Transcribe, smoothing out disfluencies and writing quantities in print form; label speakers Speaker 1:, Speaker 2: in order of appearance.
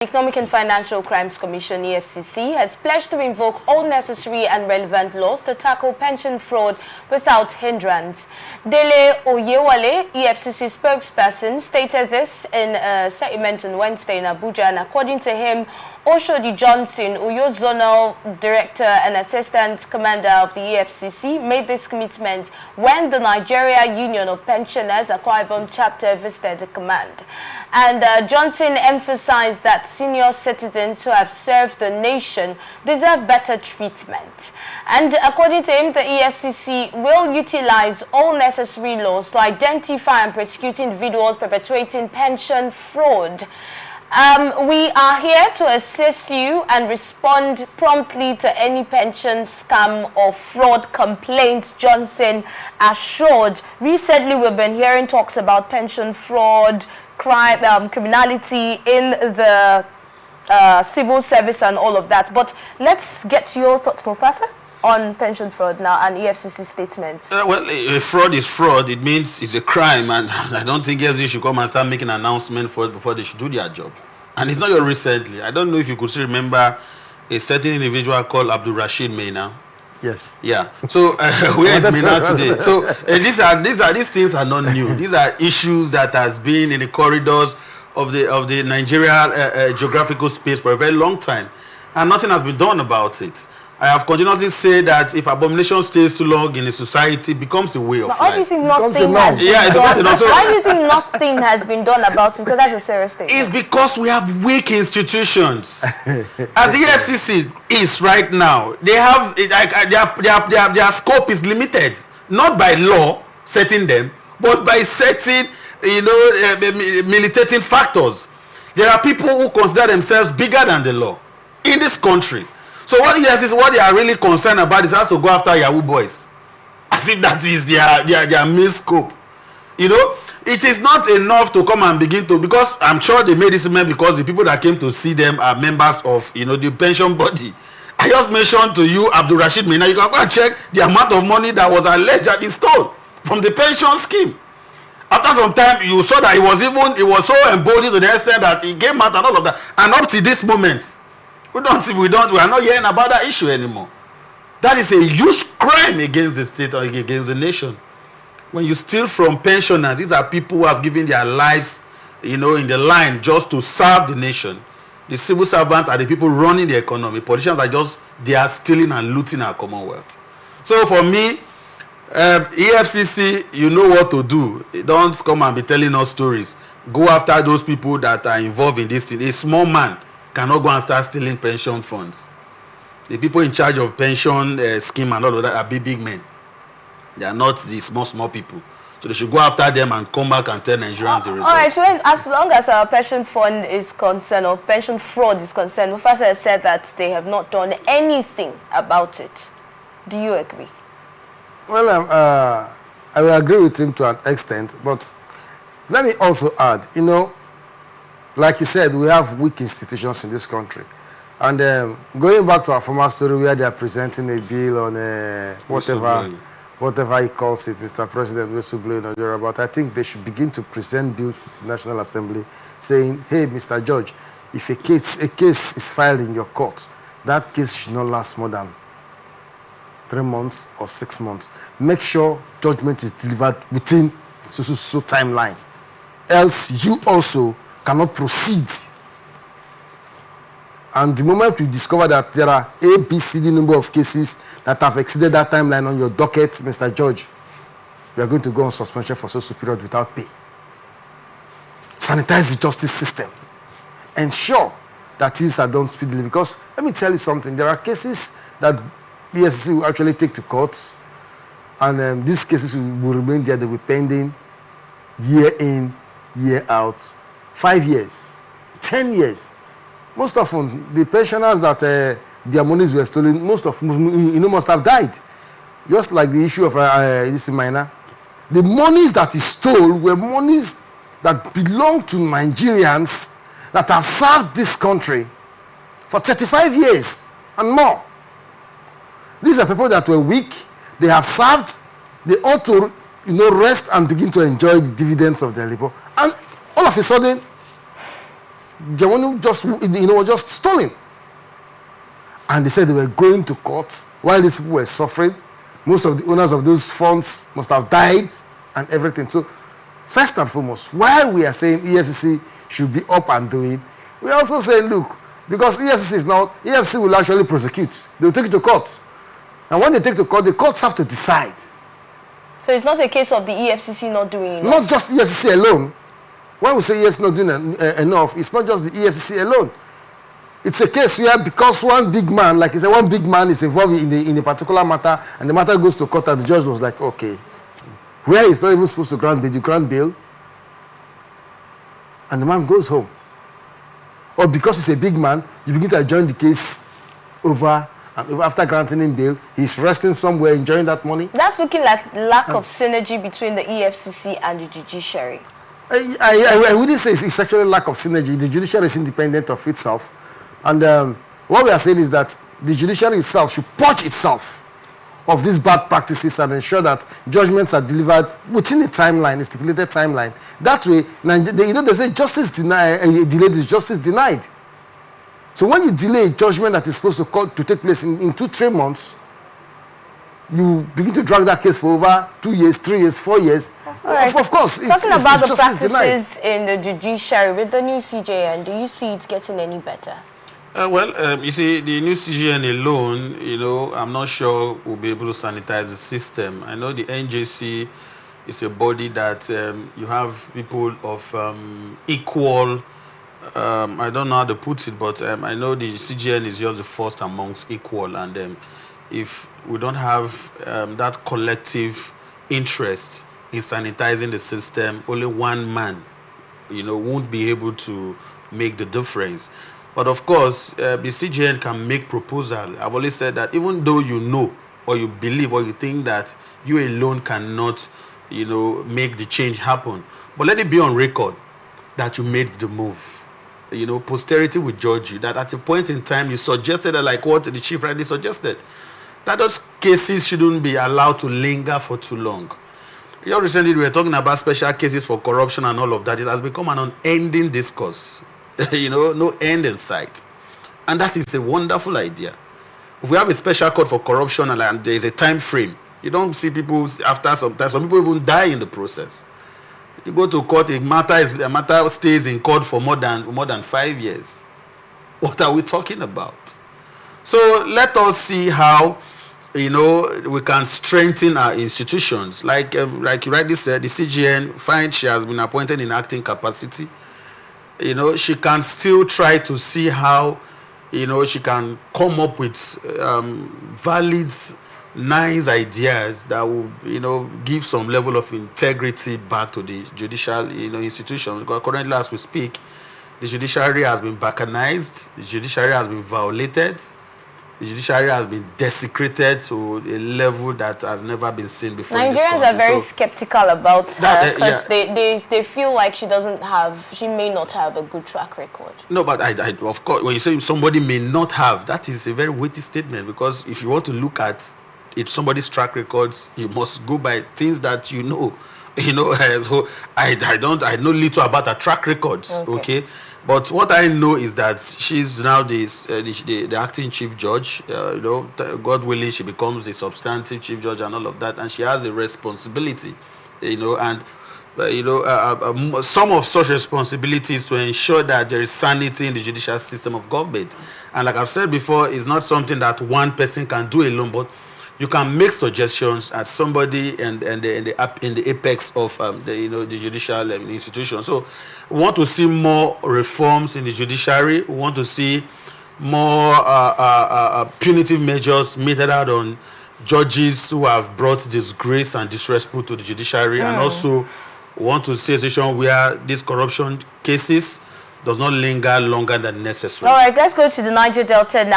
Speaker 1: Economic and Financial Crimes Commission, EFCC, has pledged to invoke all necessary and relevant laws to tackle pension fraud without hindrance. Dele Oyewale, EFCC spokesperson, stated this in a statement on Wednesday in Abuja, and according to him, Oshodi Johnson, Uyo Zonal Director and Assistant Commander of the EFCC, made this commitment when the Nigeria Union of Pensioners, Akwa Ibom chapter, visited the command. And Johnson emphasized that senior citizens who have served the nation deserve better treatment. And according to him, the EFCC will utilize all necessary laws to identify and prosecute individuals perpetrating pension fraud. We are here to assist you and respond promptly to any pension scam or fraud complaints, Johnson assured. Recently, we've been hearing talks about pension fraud, crime, criminality in the civil service and all of that. But let's get your thoughts, Professor, on pension fraud now and EFCC statements.
Speaker 2: Well, fraud is fraud. It means it's a crime, and I don't think EFCC should come and start making an announcement for it before they should do their job. And it's not your recently. I don't know if you could still remember a certain individual called Abdul Rashid Meina.
Speaker 3: Yes.
Speaker 2: Yeah. So where is Meina today? So these things are not new. These are issues that has been in the corridors of the Nigeria geographical space for a very long time, and nothing has been done about it. I have continuously said that if abomination stays too long in a society, it becomes a way of life.
Speaker 1: Why do you think nothing has been done? Why do you think nothing has been done about it? So that's a serious statement.
Speaker 2: It's because we have weak institutions. As the EFCC is right now, they have their scope is limited, not by law setting them, but by setting militating factors. There are people who consider themselves bigger than the law in this country. So what they are really concerned about is has to go after Yahoo boys, as if that is their main scope. It is not enough to come and begin to, because I'm sure they made this amendment because the people that came to see them are members of the pension body. I just mentioned to you Abdul Rashid Meina. You can go and check the amount of money that was alleged that he stole from the pension scheme. After some time, you saw that he was so emboldened to the extent that he came out and all of that. And up to this moment, we are not hearing about that issue anymore. That is a huge crime against the state or against the nation. When you steal from pensioners, these are people who have given their lives, in the line just to serve the nation. The civil servants are the people running the economy. Politicians they are stealing and looting our commonwealth. So for me, EFCC, you know what to do. Don't come and be telling us stories. Go after those people that are involved in this thing. A small man cannot go and start stealing pension funds. The people in charge of pension scheme and all of that are big men. They are not the small people. So they should go after them and come back and tell Nigerians the result.
Speaker 1: All right, so as long as our pension fund is concerned or pension fraud is concerned, Professor has said that they have not done anything about it. Do you agree?
Speaker 3: Well, I will agree with him to an extent, but let me also add, like you said, we have weak institutions in this country. And going back to our former story where they are presenting a bill on whatever he calls it, Mr. President, whistleblowing or thereabout, I think they should begin to present bills to the National Assembly saying, hey, Mr. Judge, if a case is filed in your court, that case should not last more than 3 months or 6 months. Make sure judgment is delivered within so timeline. Else you also cannot proceed. And the moment you discover that there are A, B, C, D number of cases that have exceeded that timeline on your docket, Mr. Judge, you are going to go on suspension for so period without pay. Sanitize the justice system. Ensure that things are done speedily. Because let me tell you something, there are cases that the EFCC will actually take to court, and these cases will remain there. They will be pending year in, year out, 5 years, 10 years. Most often, the pensioners that their monies were stolen, most of them, must have died. Just like the issue of this minor. The monies that he stole were monies that belong to Nigerians that have served this country for 35 years and more. These are people that were weak. They have served. They ought to, rest and begin to enjoy the dividends of their labor. And all of a sudden, the one who just, was just stolen. And they said they were going to court while these people were suffering. Most of the owners of those funds must have died and everything. So, first and foremost, while we are saying EFCC should be up and doing, we are also saying, look, because EFCC is not, EFCC will actually prosecute. They will take it to court. And when they take it to court, the courts have to decide.
Speaker 1: So it's not a case of the EFCC not doing enough?
Speaker 3: Not just EFCC alone. When we say EFCC not doing enough, it's not just the EFCC alone. It's a case where because one big man, like I said, one big man is involved in a particular matter, and the matter goes to court, and the judge was like, okay, where he's not even supposed to grant bail, you grant bail, and the man goes home. Or because he's a big man, you begin to adjourn the case over, and after granting him bail, he's resting somewhere enjoying that money.
Speaker 1: That's looking like lack of synergy between the EFCC and the judiciary.
Speaker 3: I wouldn't say it's actually lack of synergy. The judiciary is independent of itself. And what we are saying is that the judiciary itself should purge itself of these bad practices and ensure that judgments are delivered within a timeline, a stipulated timeline. That way, they say justice delayed is justice denied. So when you delay a judgment that is supposed to take place in 2-3 months, you begin to drag that case for over 2 years, 3 years, 4 years.
Speaker 1: Right.
Speaker 3: Of course,
Speaker 1: talking about the practices
Speaker 3: denied.
Speaker 1: in the judiciary with the new CJN, do you see it getting any better?
Speaker 2: You see, the new CGN alone, I'm not sure we'll be able to sanitize the system. I know the NJC is a body that you have people of equal, I don't know how to put it, but I know the CGN is just the first amongst equal. And if we don't have that collective interest in sanitizing the system, only one man, won't be able to make the difference. But of course, the CGN can make proposal. I've always said that even though you know or you believe or you think that you alone cannot, make the change happen, but let it be on record that you made the move. Posterity will judge you. That at a point in time you suggested, like what the chief rightly suggested, that those cases shouldn't be allowed to linger for too long. Recently we were talking about special cases for corruption and all of that. It has become an unending discourse. No end in sight. And that is a wonderful idea. If we have a special court for corruption and there is a time frame, you don't see people after some time. Some people even die in the process. You go to court, a matter stays in court for more than 5 years. What are we talking about? So let us see how we can strengthen our institutions. Like you rightly said, the CGN finds she has been appointed in acting capacity. She can still try to see how, she can come up with valid, nice ideas that will, give some level of integrity back to the judicial, institutions. Because currently, as we speak, the judiciary has been balkanized, the judiciary has been violated, the judiciary has been desecrated to a level that has never been seen before.
Speaker 1: Nigerians are very skeptical about her because they feel like she may not have a good track record.
Speaker 2: No, but of course, when you say somebody may not have, that is a very weighty statement, because if you want to look at somebody's track records, you must go by things that so I know little about her track records, okay? But what I know is that she's now the acting chief judge. God willing, she becomes the substantive chief judge and all of that, and she has the responsibility, and some of such responsibilities to ensure that there is sanity in the judicial system of government. And like I've said before, it's not something that one person can do alone, but you can make suggestions as somebody in the apex of the judicial institution. So we want to see more reforms in the judiciary. We want to see more punitive measures meted out on judges who have brought disgrace and disrespect to the judiciary, and also we want to see a situation where these corruption cases does not linger longer than necessary.
Speaker 1: All right, let's go to the Niger Delta now.